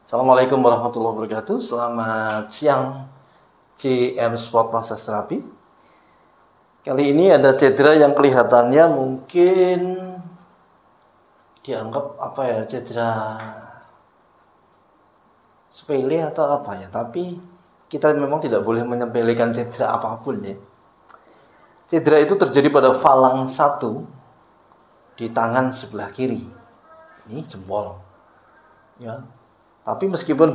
Assalamualaikum warahmatullahi wabarakatuh. Selamat siang CM Sport Massage Therapy. Kali ini ada cedera yang kelihatannya mungkin dianggap cedera sepele atau apa ya. Tapi kita memang tidak boleh menyepelekan cedera apapun ya. Cedera itu terjadi pada falang 1 di tangan sebelah kiri. Ini jempol. Ya. Tapi meskipun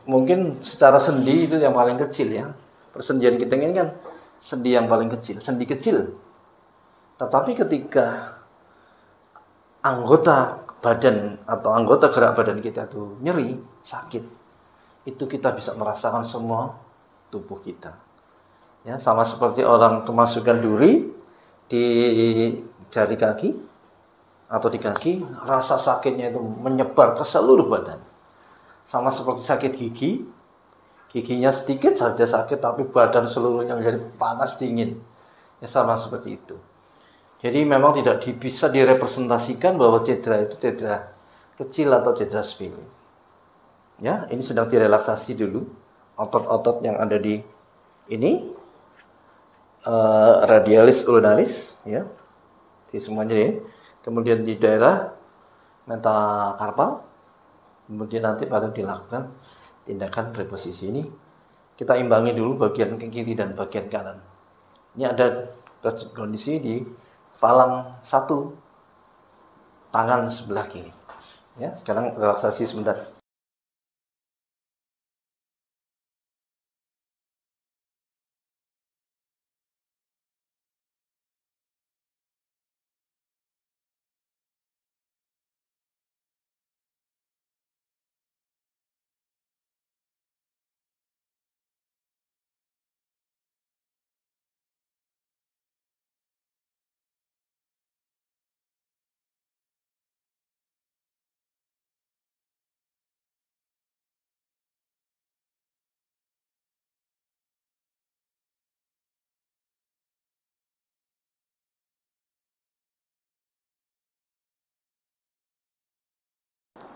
mungkin secara sendi itu yang paling kecil ya. Persendian kita ini kan sendi yang paling kecil, sendi kecil. Tetapi ketika anggota badan atau anggota gerak badan kita itu nyeri, sakit, itu kita bisa merasakan semua tubuh kita. Ya, sama seperti orang kemasukan duri di jari kaki atau di kaki, rasa sakitnya itu menyebar ke seluruh badan. Sama seperti sakit gigi, giginya sedikit saja sakit, tapi badan seluruhnya menjadi panas dingin. Ya sama seperti itu. Jadi memang tidak bisa direpresentasikan bahwa cedera itu cedera kecil atau cedera sepele. Ya, ini sedang direlaksasi dulu otot-otot yang ada di ini, radialis ulnaris, ya, di semuanya ya. Kemudian di daerah metakarpal. Kemudian nanti pada dilakukan tindakan reposisi ini. Kita imbangi dulu bagian kiri dan bagian kanan. Ini ada kondisi di falang 1 tangan sebelah kiri. Ya, sekarang relaksasi sebentar.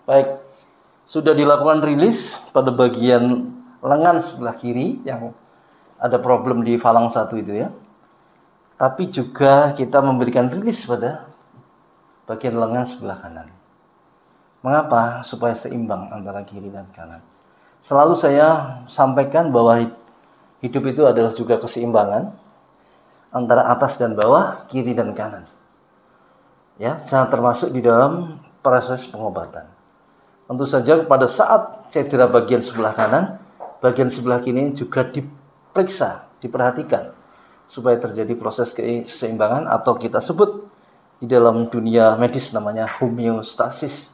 Baik, sudah dilakukan rilis pada bagian lengan sebelah kiri yang ada problem di falang 1 itu ya. Tapi juga kita memberikan rilis pada bagian lengan sebelah kanan. Mengapa? Supaya seimbang antara kiri dan kanan. Selalu saya sampaikan bahwa hidup itu adalah juga keseimbangan antara atas dan bawah, kiri dan kanan. Ya, sangat termasuk di dalam proses pengobatan. Tentu saja pada saat cedera bagian sebelah kanan, bagian sebelah kiri juga diperiksa, diperhatikan supaya terjadi proses keseimbangan atau kita sebut di dalam dunia medis namanya homeostasis.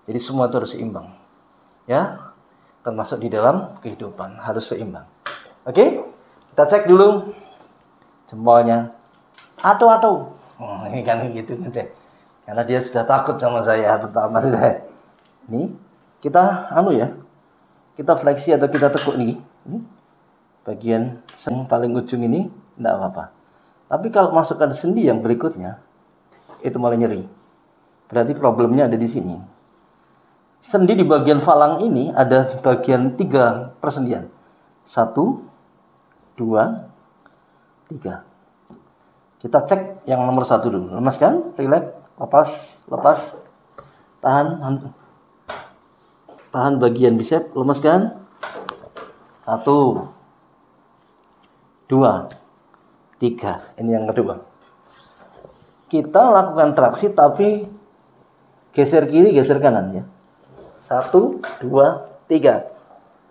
Jadi semua itu harus seimbang. Ya, termasuk di dalam kehidupan harus seimbang. Oke, kita cek dulu jempolnya. Atu. Ini kan gitu kan cek. Karena dia sudah takut sama saya pertama sudah. Ini kita kita fleksi atau kita tekuk nih. Ini bagian yang paling ujung ini tidak apa-apa. Tapi kalau masukkan sendi yang berikutnya itu malah nyeri. Berarti problemnya ada di sini. Sendi di bagian falang ini ada bagian 3 persendian. 1, 2, 3. Kita cek yang nomor 1 dulu. Lemaskan, relax, lepas. Tahan bagian bicep, lemaskan. 1, 2, 3. Ini yang kedua. Kita lakukan traksi tapi geser kiri, geser kanan ya. 1, 2, 3.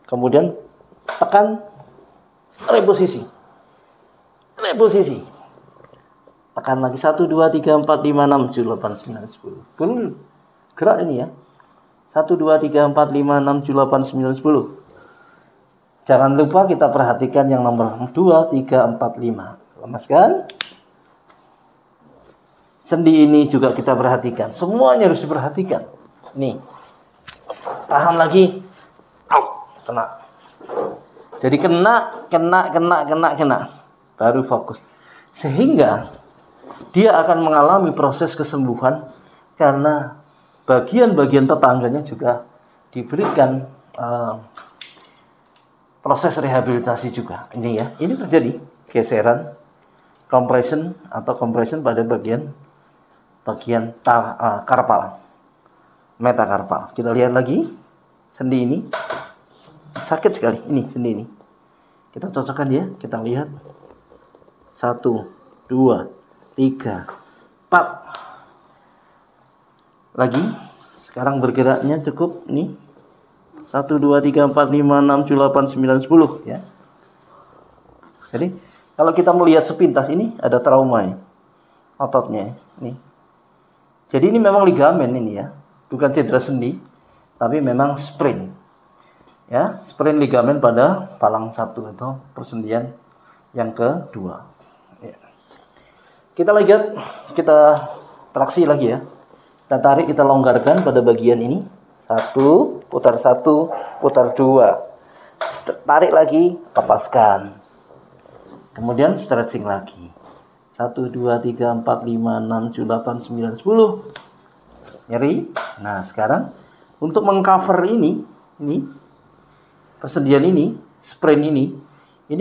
Kemudian tekan reposisi. Tekan lagi 1, 2, 3, 4, 5, 6, 7, 8, 9, 10. Full gerak ini ya. 1, 2, 3, 4, 5, 6, 7, 8, 9, 10. Jangan lupa kita perhatikan yang nomor 2, 3, 4, 5. Lemaskan. Sendi ini juga kita perhatikan. Semuanya harus diperhatikan. Nih. Tahan lagi. Kena. Jadi kena. Baru fokus. Sehingga dia akan mengalami proses kesembuhan karena bagian-bagian tetangganya juga diberikan proses rehabilitasi juga. Ini ya, ini terjadi geseran compression atau compression pada bagian karpal, metakarpal. Kita lihat lagi sendi ini sakit sekali. Ini sendi ini. Kita cocokkan ya. Kita lihat 1, 2, 3, 4. Lagi. Sekarang bergeraknya cukup nih. 1, 2, 3, 4, 5, 6, 7, 8, 9, 10 ya. Jadi kalau kita melihat sepintas ini ada trauma ya. Ototnya ini. Jadi ini memang ligamen ini ya, bukan cedera sendi, tapi memang sprain. Ya, sprain ligamen pada palang 1 atau persendian yang kedua. Ya. Kita lihat, kita traksi lagi ya. Kita tarik, kita longgarkan pada bagian ini. 1, putar 1, putar 2. Tarik lagi, lepaskan. Kemudian stretching lagi. 1, 2, 3, 4, 5, 6, 7, 8, 9, 10. Nyeri. Nah, sekarang untuk mengcover ini persendian ini, sprain ini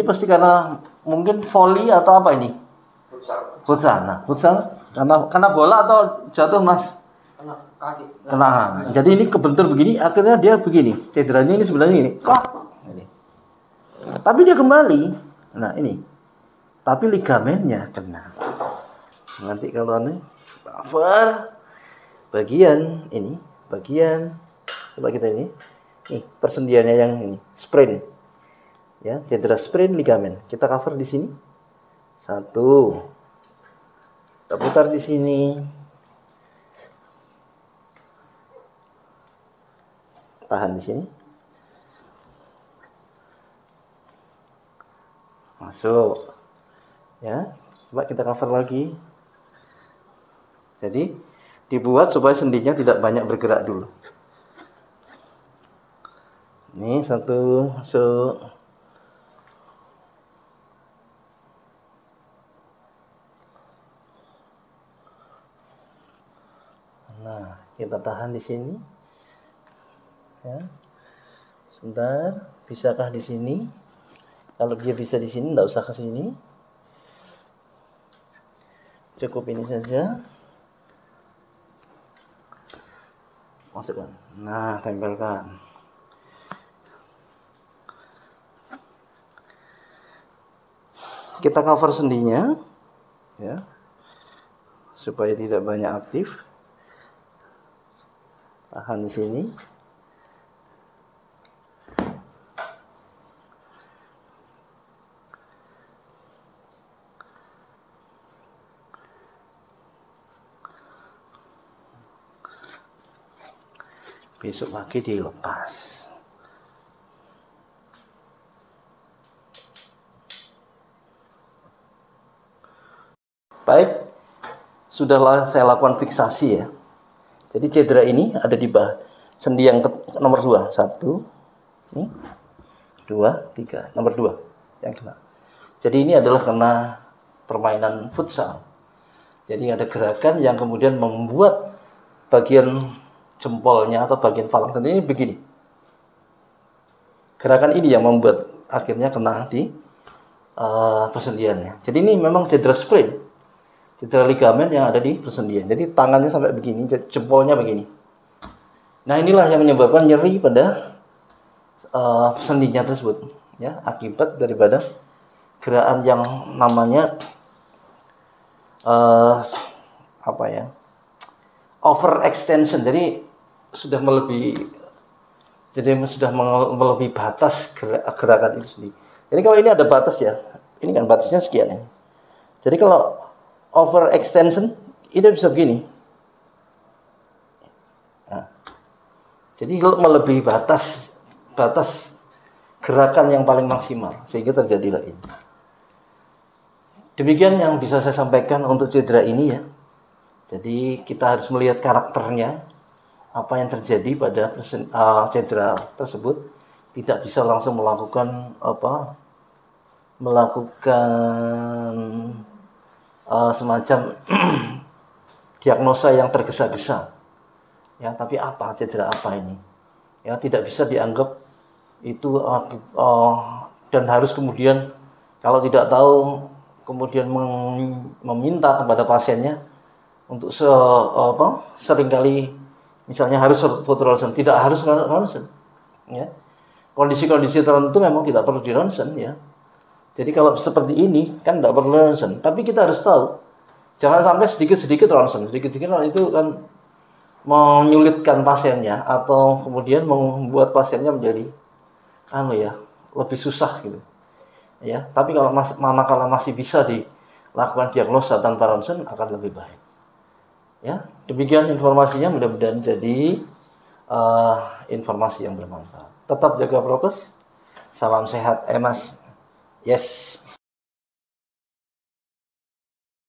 pasti karena mungkin volley atau apa ini? Futsal. Nah, futsal karena bola atau jatuh, Mas? Kena kaki. Kena. Jadi ini kebentur begini, akhirnya dia begini. Cederanya ini sebenarnya ini. Ini. Tapi dia kembali. Nah, ini. Tapi ligamennya kena. Nanti kalau ini cover bagian ini, coba kita ini persendiannya yang ini, sprain. Ya, cedera sprain ligamen. Kita cover di sini. 1. Kita putar di sini. Tahan di sini. Masuk. Ya, coba kita cover lagi. Jadi dibuat supaya sendinya tidak banyak bergerak dulu. Ini 1 masuk. Nah, kita tahan di sini. Ya. Sebentar, bisakah di sini? Kalau dia bisa di sini, enggak usah ke sini. Cukup ini saja. Masukkan. Nah, tempelkan. Kita cover sendinya, ya, supaya tidak banyak aktif. Tahan di sini. Besok pagi dilepas. Baik, sudahlah saya lakukan fiksasi ya. Jadi cedera ini ada di sendi yang nomor 2. 1, ini, 2, 3, nomor 2 yang kena. Jadi ini adalah karena permainan futsal. Jadi ada gerakan yang kemudian membuat bagian jempolnya atau bagian falang sendi ini begini. Gerakan ini yang membuat akhirnya kena di persendiannya. Jadi ini memang cedera sprain, cedera ligamen yang ada di persendian. Jadi tangannya sampai begini, jempolnya begini. Nah, inilah yang menyebabkan nyeri pada sendinya tersebut, ya, akibat daripada gerakan yang namanya overextension. Jadi sudah melebihi batas gerakan itu sendiri. Jadi kalau ini ada batas ya, ini kan batasnya sekian ya. Jadi kalau overextension ini bisa begini. Nah, jadi kalau melebihi batas gerakan yang paling maksimal, sehingga terjadilah ini. Demikian yang bisa saya sampaikan untuk cedera ini ya. Jadi kita harus melihat karakternya, apa yang terjadi pada cedera tersebut. Tidak bisa langsung melakukan semacam diagnosa yang tergesa-gesa. Ya, tapi cedera apa ini? Ya, tidak bisa dianggap itu dan harus kemudian kalau tidak tahu kemudian meminta kepada pasiennya untuk seringkali misalnya harus foto ronsen, tidak harus ronsen, ya. Kondisi-kondisi tertentu memang tidak perlu di ronsen, ya. Jadi kalau seperti ini kan tidak perlu ronsen, tapi kita harus tahu jangan sampai sedikit-sedikit ronsen, sedikit-sedikit itu kan menyulitkan pasiennya atau kemudian membuat pasiennya menjadi lebih susah gitu. Ya, tapi kalau manakala masih bisa dilakukan diagnosa tanpa ronsen akan lebih baik. Ya, demikian informasinya, mudah-mudahan jadi informasi yang bermanfaat. Tetap jaga prokes. Salam sehat, Mas. Yes.